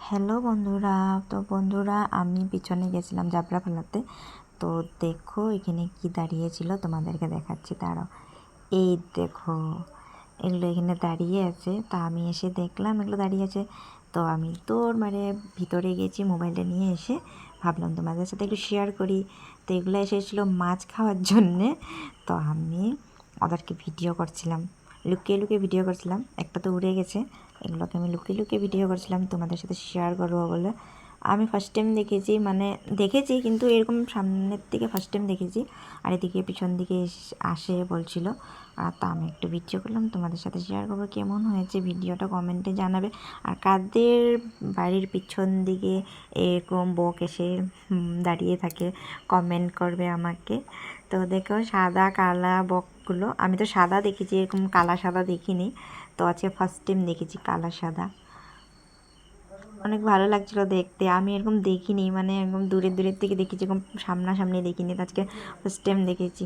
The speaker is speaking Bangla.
হ্যালো বন্ধুরা। তো বন্ধুরা, আমি পিছনে গেছিলাম জাবরা ফেলাতে। তো দেখো এখানে কি দাঁড়িয়েছিল, তোমাদেরকে দেখাচ্ছি, দাঁড়াও। এই দেখো, এগুলো এখানে দাঁড়িয়ে আছে। তা আমি এসে দেখলাম এগুলো দাঁড়িয়ে আছে। তো আমি তোর ভিতরে গেছি, মোবাইলটা নিয়ে এসে ভাবলাম তোমাদের সাথে একটু শেয়ার করি। তো এগুলো এসেছিলো মাছ খাওয়ার জন্যে। তো আমি ওদেরকে ভিডিও করছিলাম, লুকিয়ে লুকিয়ে ভিডিও করছিলাম। একটা তো উড়ে গেছে, এগুলোকে আমি লুকিয়ে লুকিয়ে ভিডিও করছিলাম তোমাদের সাথে শেয়ার করবো বলে। আমি ফার্স্ট টাইম দেখেছি, দেখেছি কিন্তু এরকম সামনের দিকে ফার্স্ট টাইম দেখেছি। আর এদিকে পিছন দিকে আসে বলছিল। আর তা আমি একটু ভিডিও করলাম, তোমাদের সাথে শেয়ার করবো। কেমন হয়েছে ভিডিওটা কমেন্টে জানাবে। আর কাদের বাড়ির পিছন দিকে এরকম বক এসে দাঁড়িয়ে থাকে কমেন্ট করবে আমাকে। তো দেখো সাদা কালা বকগুলো, আমি তো সাদা দেখেছি, এরকম কালা সাদা দেখিনি। তো আজকে ফার্স্ট টাইম দেখেছি কালা সাদা, অনেক ভালো লাগছিলো দেখতে। আমি এরকম দেখিনি, এরকম দূরের দূরের থেকে দেখেছি, এরকম সামনাসামনি দেখিনি। তো আজকে ফার্স্ট টাইম দেখেছি।